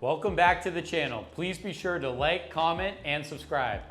Welcome back to the channel. Please be sure to like, comment, and subscribe.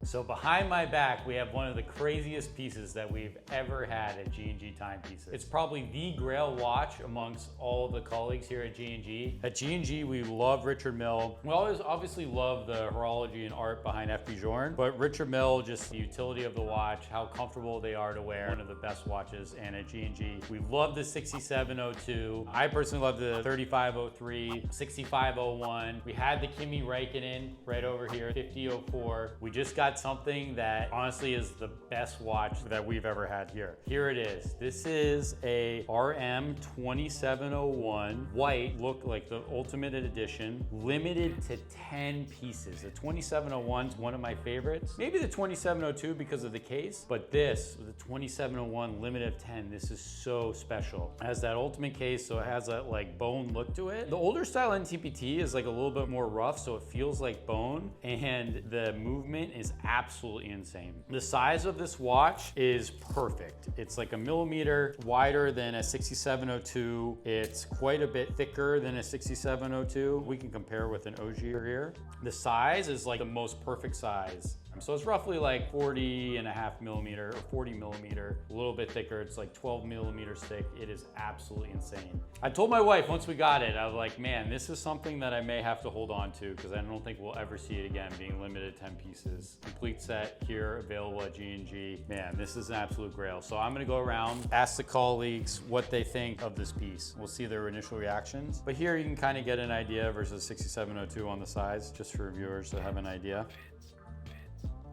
So behind my back, we have one of the craziest pieces that we've ever had at G&G Timepieces. It's probably the grail watch amongst all the colleagues here at G&G. At G&G, we love Richard Mille. We always obviously love the horology and art behind FP Journe, but Richard Mille, just the utility of the watch, how comfortable they are to wear, one of the best watches. And at G&G, we love the 6702. I personally love the 3503, 6501. We had the Kimi Räikkönen right over here, 5004. We just got something that honestly is the best watch that we've ever had here. Here it is. This is a RM 2701 white, look like the ultimate edition, limited to 10 pieces. The 2701 is one of my favorites. Maybe the 2702 because of the case, but this, the 2701 limited of 10, this is so special. It has that ultimate case, so it has that like bone look to it. The older style NTPT is like a little bit more rough, so it feels like bone, and the movement is absolutely insane. The size of this watch is perfect. It's like a millimeter wider than a 6702. It's quite a bit thicker than a 6702. We can compare with an Ogier here. The size is like the most perfect size. So it's roughly like 40.5 millimeter or 40 millimeter, a little bit thicker. It's like 12 millimeters thick. It is absolutely insane. I told my wife once we got it, I was like, man, this is something that I may have to hold on to because I don't think we'll ever see it again, being limited 10 pieces. Complete set here, available at G&G. Man, this is an absolute grail. So I'm gonna go around, ask the colleagues what they think of this piece. We'll see their initial reactions. But here you can kind of get an idea versus 6702 on the size, just for viewers to have an idea.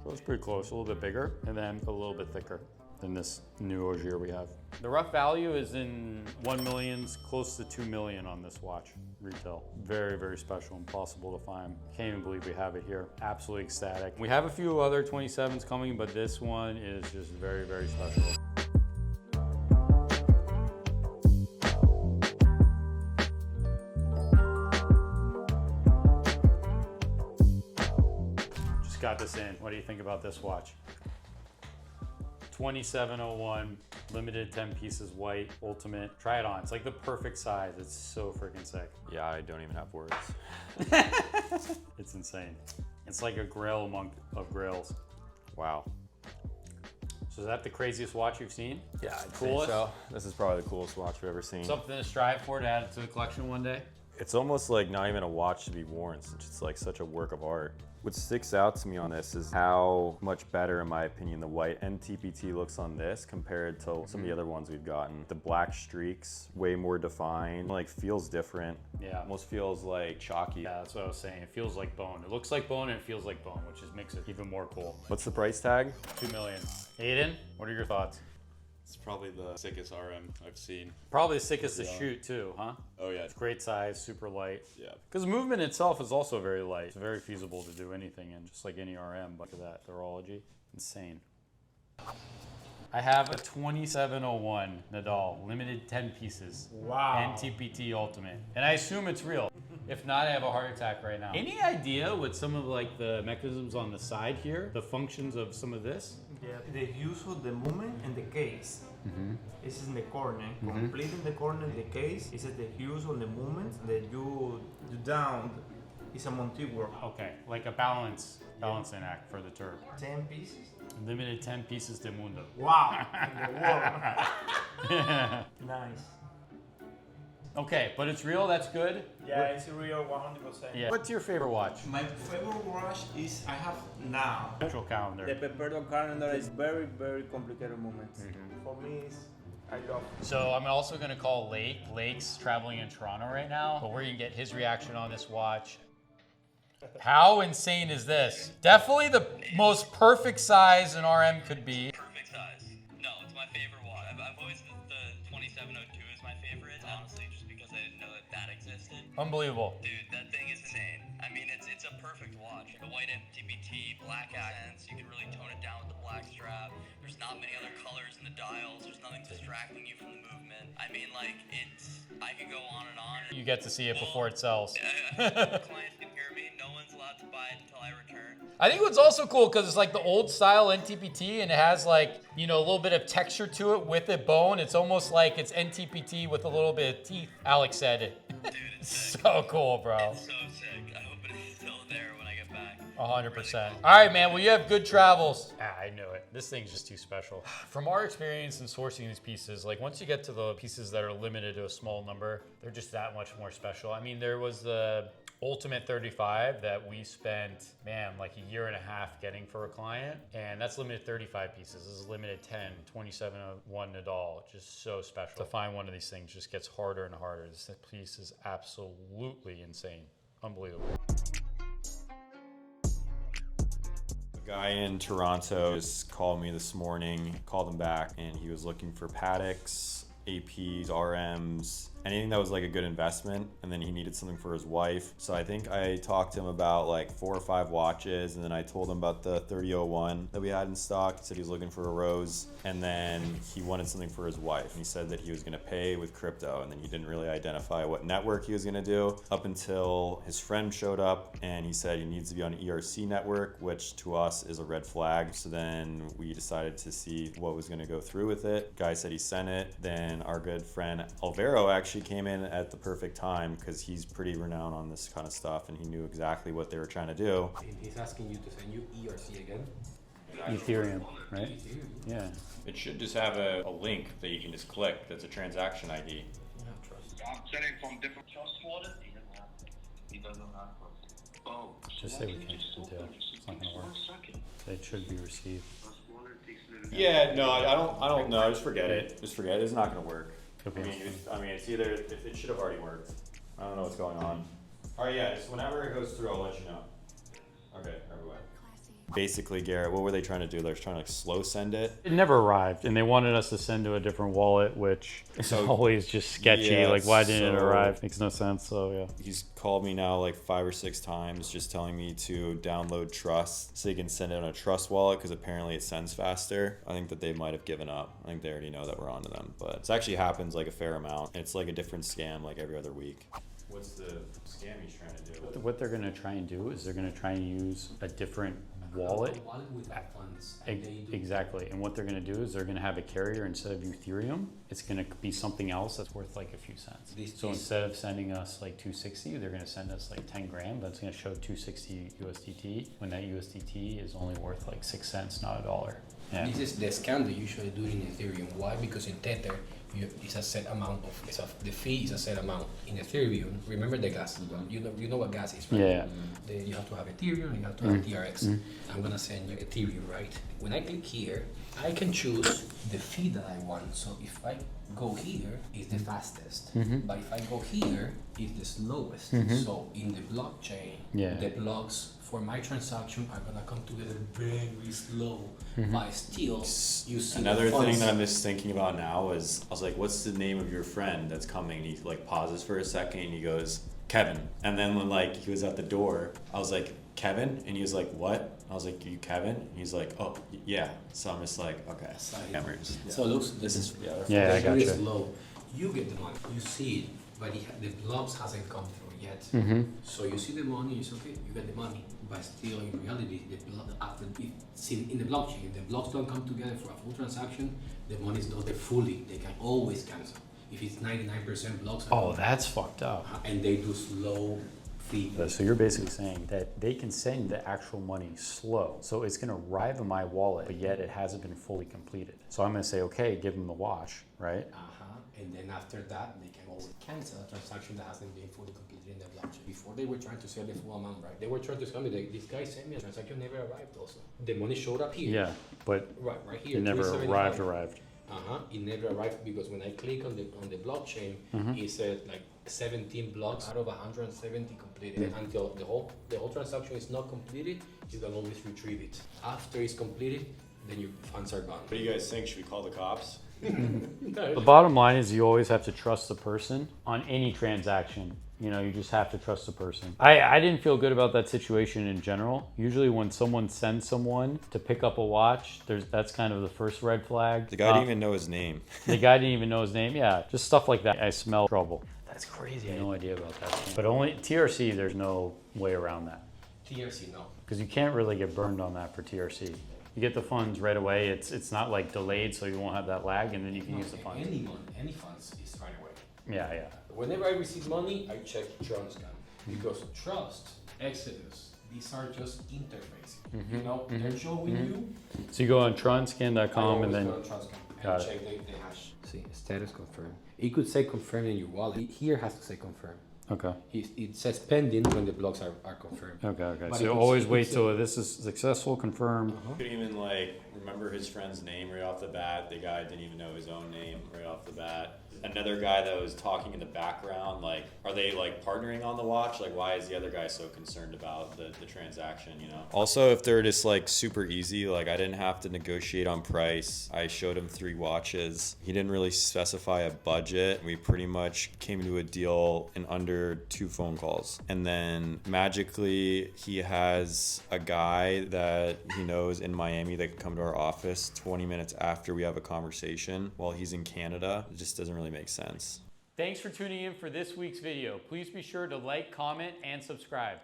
So it's pretty close, a little bit bigger, and then a little bit thicker than this new Ogier we have. The rough value is in 1 millions, close to 2 million on this watch, retail. Very, very special, impossible to find. Can't even believe we have it here. Absolutely ecstatic. We have a few other 27s coming, but this one is just very, very special. Got this in. What do you think about this watch? 2701, limited 10 pieces, white, ultimate. Try it on. It's like the perfect size. It's so freaking sick. Yeah, I don't even have words. It's insane. It's like a grail of grails. Wow. So is that the craziest watch you've seen? Yeah, I'd say so. This is probably the coolest watch we've ever seen. Something to strive for to add it to the collection one day? It's almost like not even a watch to be worn, since it's like such a work of art. What sticks out to me on this is how much better, in my opinion, the White NTPT looks on this compared to some of the other ones we've gotten. The black streaks, way more defined, like feels different. Yeah. Almost feels like chalky. Yeah, that's what I was saying. It feels like bone. It looks like bone and it feels like bone, which just makes it even more cool. What's the price tag? 2 million. Aiden, what are your thoughts? It's probably the sickest RM I've seen. Probably the sickest to shoot too, huh? Oh yeah. It's great size, super light. Yeah. Because movement itself is also very light. It's very feasible to do anything in, just like any RM, but look at that, the horology, insane. I have a 2701 Nadal, limited 10 pieces. Wow. NTPT Ultimate. And I assume it's real. If not, I have a heart attack right now. Any idea what some of like the mechanisms on the side here, the functions of some of this? Yeah, the use of the movement and the case. This is in the corner. Complete in the corner, the case. This is the use of the movement that you do down. It's a Monty-work. Okay, like a balancing act for the turf. 10 pieces. Limited 10 pieces de mundo. Wow, in the world. Nice. Okay, but it's real, that's good? Yeah, it's a real 100%. Yeah. What's your favorite watch? My favorite watch is I have now. Actual calendar. The Pepperdo calendar is very, very complicated moments. For me, I love it. So I'm also gonna call Lake. Lake's traveling in Toronto right now, but we're gonna get his reaction on this watch. How insane is this? Definitely the most perfect size an RM could be. Perfect size. No, it's my favorite watch. I've always said the 2702 is my favorite, honestly, just because I didn't know that existed. Unbelievable. Dude, that thing is insane. I mean, it's a perfect watch. The White NTPT, black accents, you can really tone it down with the black strap. There's not many other colors in the dials. There's nothing distracting you from the movement. I mean, like, I could go on and on. You get to see it before it sells. Clients can hear me. No one's allowed to buy it until I return. I think what's also cool because it's like the old style NTPT and it has like, you know, a little bit of texture to it with a bone. It's almost like it's NTPT with a little bit of teeth. Alex said it. Dude, it's sick. So cool, bro. It's so sick. I hope it's still there when I get back. 100%. All right, man. Well, you have good travels. I knew it. This thing's just too special. From our experience in sourcing these pieces, like once you get to the pieces that are limited to a small number, they're just that much more special. I mean, there was the Ultimate 35 that we spent, man, like a year and a half getting for a client. And that's limited 35 pieces. This is limited 10, 27-1 Nadal. Just so special. To find one of these things just gets harder and harder. This piece is absolutely insane. Unbelievable. A guy in Toronto just called me this morning, called him back, and he was looking for Paddocks, APs, RMs, anything that was like a good investment, and then he needed something for his wife. So I think I talked to him about like 4 or 5 watches, and then I told him about the 3001 that we had in stock. He said he was looking for a rose, and then he wanted something for his wife. And he said that he was gonna pay with crypto, and then he didn't really identify what network he was gonna do up until his friend showed up, and he said he needs to be on ERC network, which to us is a red flag. So then we decided to see what was gonna go through with it. Guy said he sent it. Then our good friend Alvaro actually came in at the perfect time because he's pretty renowned on this kind of stuff, and he knew exactly what they were trying to do. He's asking you to send you ERC again? Ethereum, right? Yeah. It should just have a link that you can just click that's a transaction ID. I'm sending from different trust wallet. He doesn't have one. Oh, Just say we can't do it. It's not gonna work. It should be received. Yeah, no, I don't know. Just forget it. Just forget it. It's not going to work. Could be. I mean, it's either it should have already worked. I don't know what's going on. All right, yeah. Just whenever it goes through, I'll let you know. Okay, everybody. Basically, Garrett, what were they trying to do? They're trying to like slow send it. It never arrived, and they wanted us to send to a different wallet, which is So- always just sketchy. Yeah, like, why didn't it so- arrive? Makes no sense. So yeah. He's called me now like 5 or 6 times just telling me to download Trust so he can send it on a Trust wallet because apparently it sends faster. I think that they might have given up. I think they already know that we're onto them. But this actually happens like a fair amount. It's like a different scam like every other week. What's the scam he's trying to do? What they're gonna try and do is they're gonna try and use a different wallet. Wallet without funds. And they do Exactly. And what they're going to do is they're going to have a carrier instead of Ethereum. It's going to be something else that's worth like a few cents. So instead of sending us like 260, they're going to send us like 10 grand, but it's going to show 260 USDT when that USDT is only worth like 6 cents, not $1. Yeah. This is the scam they usually do in Ethereum. Why? Because in Tether, it's a set amount of the fee is a set amount. In Ethereum, remember the gas? You know what gas is, right? Yeah. You have to have Ethereum, you have to have TRX. I'm gonna send you Ethereum, right? When I click here, I can choose the fee that I want. So if I go here, it's the fastest. But if I go here, it's the slowest. So in the blockchain, the blocks for my transaction are gonna come together very slow. But still, you see Another the funds. thing that I'm just thinking about now is I was like, what's the name of your friend that's coming? And he like pauses for a second and he goes, Kevin. And then when like he was at the door, I was like, Kevin? And he was like, what? I was like, you Kevin? And he's like, oh yeah. So I'm just like, okay. Cameras. So looks this is Yeah, I very gotcha. slow. You get the money, you see it, but the blocks hasn't come through yet. So you see the money, it's okay, you get the money, but still in reality, after it's in the blockchain, if the blocks don't come together for a full transaction, the money is not there fully. They can always cancel. If it's 99% blocks. Oh, that's fucked up. And they do slow fee. So you're basically saying that they can send the actual money slow. So it's going to arrive in my wallet, but yet it hasn't been fully completed. So I'm going to say, okay, give them the wash, right? And then after that, they can always cancel a transaction that hasn't been fully completed in the blockchain. Before they were trying to sell the full amount, right? They were trying to tell me that this guy sent me a transaction never arrived also. The money showed up here. Yeah, but Right here. it never 375. arrived. It never arrived because when I click on the blockchain, it said like 17 blocks out of 170 completed. Until the whole transaction is not completed, you can always retrieve it. After it's completed, then your funds are gone. What do you guys think? Should we call the cops? The bottom line is you always have to trust the person on any transaction. You know, you just have to trust the person. I didn't feel good about that situation in general. Usually when someone sends someone to pick up a watch, that's kind of the first red flag. The guy didn't even know his name. The guy didn't even know his name. Yeah, just stuff like that. I smell trouble. That's crazy. I had no idea about that. But only TRC, there's no way around that. TRC, no. because you can't really get burned on that for TRC. You get the funds right away. It's not like delayed, so you won't have that lag, and then you can use the funds. Any funds is right away. Yeah, yeah. Whenever I receive money, I check Transcam because Trust, Exodus, these are just interfacing. You know, they're showing you. So you go on tronscan.com and then go on Transcam got and it. check the hash. See, status confirmed. It could say confirm in your wallet. Here has to say confirm. Okay. It says pending when the blocks are confirmed. Okay. But So it could always say- wait till this is successful, confirmed. You couldn't even like remember his friend's name right off the bat. The guy didn't even know his own name right off the bat. Another guy that was talking in the background, like, are they like partnering on the watch? Like, why is the other guy so concerned about the transaction, you know? Also, if they're just like super easy, like I didn't have to negotiate on price. I showed him 3 watches. He didn't really specify a budget. We pretty much came to a deal in under 2 phone calls. And then magically, he has a guy that he knows in Miami that could come to our office 20 minutes after we have a conversation while he's in Canada. It just doesn't really make sense. Thanks for tuning in for this week's video. Please be sure to like, comment, and subscribe.